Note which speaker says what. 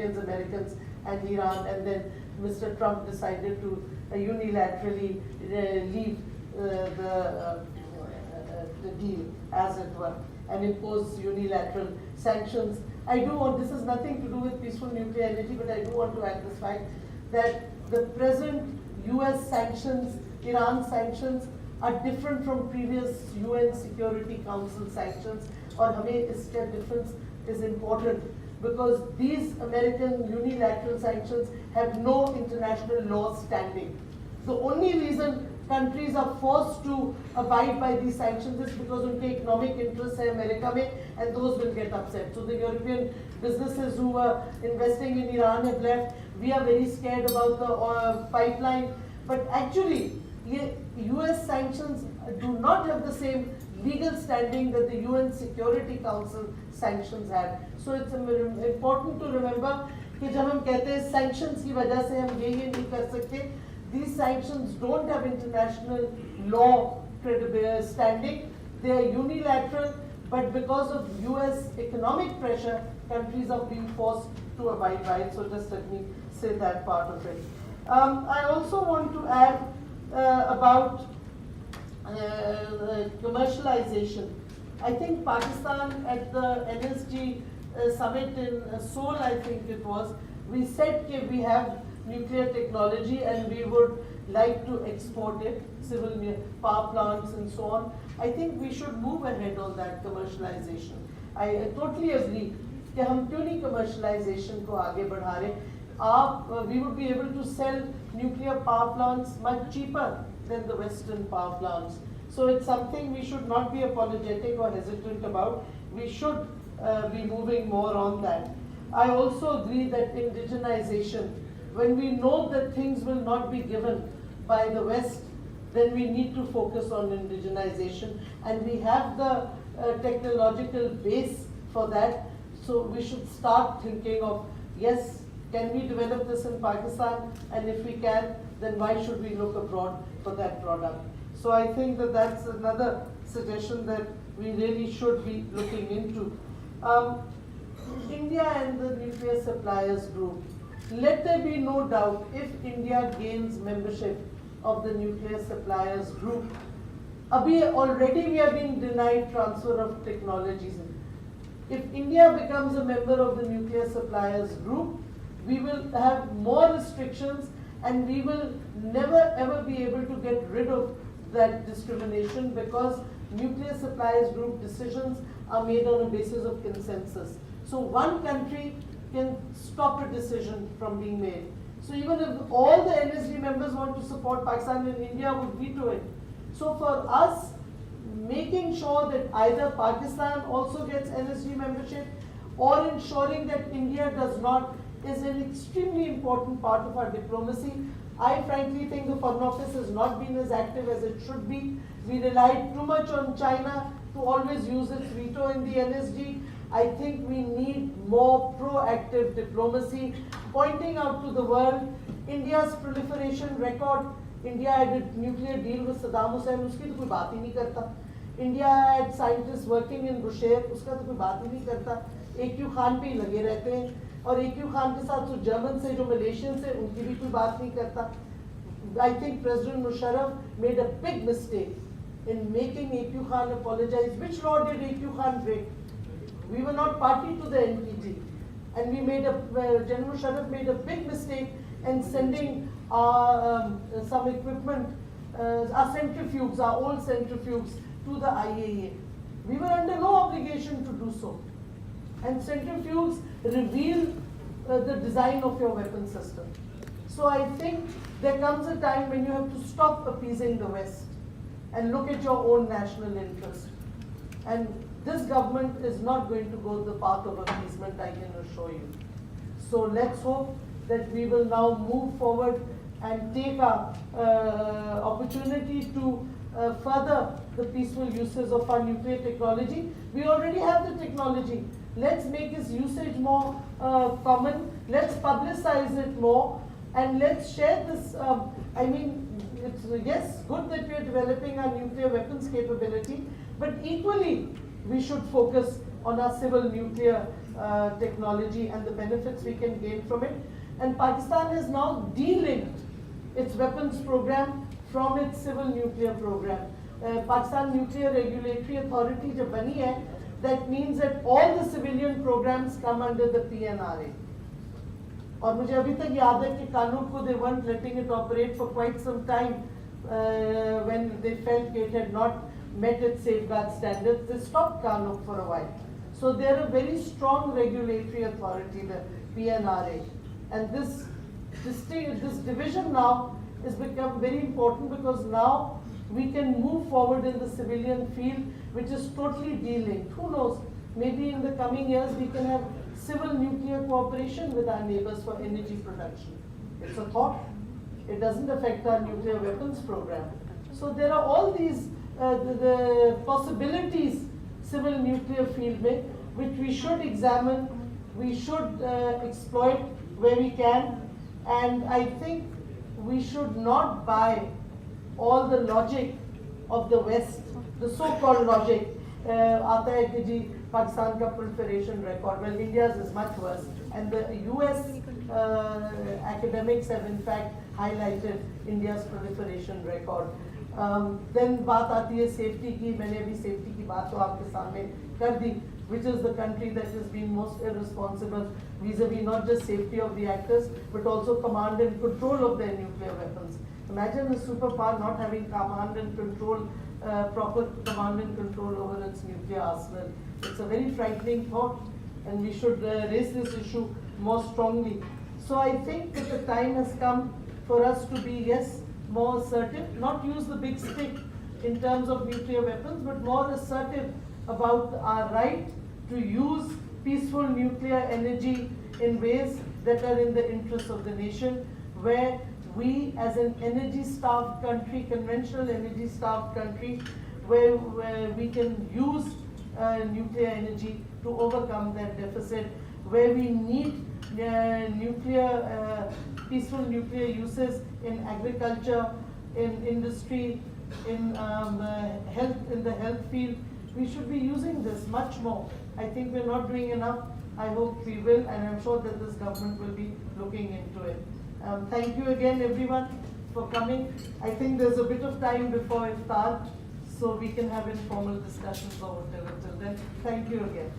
Speaker 1: Europeans, Americans and Iran, and then Mr. Trump decided to unilaterally leave the deal, as it were, and impose unilateral sanctions. I do want, this has nothing to do with peaceful nuclear energy, but I do want to add this fact that the present US sanctions, Iran sanctions, are different from previous UN Security Council sanctions, और हमें इसका difference is important because these American unilateral sanctions have no international law standing. The only reason countries are forced to abide by these sanctions is because उनके economic interests है America में, and those will get upset. So the European businesses who were investing in Iran have left. We are very scared about the pipeline, but actually, US sanctions do not have the same legal standing that the UN Security Council sanctions have. So it's important to remember कि जब हम कहते हैं sanctions की वजह से हम ये नहीं कर सकते, these sanctions don't have international law standing. They are unilateral, but because of US economic pressure, countries are being forced to abide by it. So just let me say that part of it. I also want to add about commercialization. I think Pakistan at the NSG summit in Seoul, I think it was, we said that we have nuclear technology and we would like to export it, civil power plants and so on. I think we should move ahead on that commercialization. I totally agree कि हम क्यों नहीं commercialization को आगे बढ़ा रहे. We would be able to sell nuclear power plants much cheaper than the Western power plants. So it's something we should not be apologetic or hesitant about. We should be moving more on that. I also agree that indigenization, when we know that things will not be given by the West, then we need to focus on indigenization, and we have the technological base for that. So we should start thinking of, yes, can we develop this in Pakistan, and if we can, then why should we look abroad for that product? So I think that that's another suggestion that we really should be looking into. India and the nuclear suppliers group. Let there be no doubt, if India gains membership of the nuclear suppliers group, already we are being denied transfer of technologies. If India becomes a member of the nuclear suppliers group, we will have more restrictions and we will never ever be able to get rid of that discrimination, because nuclear suppliers group decisions are made on a basis of consensus. So one country can stop a decision from being made. So even if all the NSG members want to support Pakistan, and India would veto it. So for us, making sure that either Pakistan also gets NSG membership or ensuring that India does not is an extremely important part of our diplomacy. I frankly think the Foreign Office has not been as active as it should be. We relied too much on China to always use its veto in the NSG. I think we need more proactive diplomacy, pointing out to the world India's proliferation record. India had a nuclear deal with Saddam Hussein, उसकी तो कोई बात ही नहीं करता. India had scientists working in Bushehr, उसका तो कोई बात ही नहीं करता. AQ खान पे ही लगे रहते हैं, और AQ खान के साथ जो जर्मन से, जो मलेशियन से, उनकी भी कोई बात नहीं करता. I think President Musharraf made a big mistake in making AQ Khan apologize. Which law did AQ Khan break? We were not party to the NPT, and General Musharraf made a big mistake in sending some equipment, our centrifuges, our old centrifuges, to the IAEA. We were under no obligation to do so. And centrifuges reveal the design of your weapon system. So I think there comes a time when you have to stop appeasing the West and look at your own national interest. And this government is not going to go the path of appeasement, I can assure you. So let's hope that we will now move forward and take our opportunity to further the peaceful uses of our nuclear technology. We already have the technology. Let's make its usage more common. Let's publicize it more, and let's share this. It's yes, good that we are developing our nuclear weapons capability, but equally we should focus on our civil nuclear technology and the benefits we can gain from it. And Pakistan has now delinked its weapons program from its civil nuclear program. Pakistan Nuclear Regulatory Authority जब बनी है, that means that all the civilian programs come under the PNRA. और मुझे अभी तक याद है कि कानून को they weren't letting it operate for quite some time when they felt it had not met its safeguard standards. They stopped Kanuk for a while. So they're a very strong regulatory authority, the PNRA. And this division now has become very important because now we can move forward in the civilian field, which is totally delinked. Who knows? Maybe in the coming years we can have civil nuclear cooperation with our neighbors for energy production. It's a thought. It doesn't affect our nuclear weapons program. So there are all these the possibilities civil nuclear field में, which we should examine, we should exploit where we can, and I think we should not buy all the logic of the West, the so-called logic. आता है कि जी पाकिस्तान का proliferation record. Well, India's is much worse, and the US academics have in fact highlighted India's proliferation record. Then बात आती है safety की. मैंने अभी safety की बात तो आपके सामने कर दी, which is the country that has been most irresponsible vis-a-vis not just safety of the actors, but also command and control of their nuclear weapons. Imagine a superpower not having command and control, proper command and control over its nuclear arsenal. It's a very frightening thought, and we should raise this issue more strongly. So I think that the time has come for us to be, yes, more assertive, not use the big stick in terms of nuclear weapons, but more assertive about our right to use peaceful nuclear energy in ways that are in the interest of the nation, where we as an energy-starved country, conventional energy-starved country, where we can use nuclear energy to overcome that deficit, where we need peaceful nuclear uses in agriculture, in industry, in the health field. We should be using this much more. I think we're not doing enough. I hope we will, and I'm sure that this government will be looking into it. Thank you again, everyone, for coming. I think there's a bit of time before iftar, so we can have informal discussions or whatever till then. Thank you again.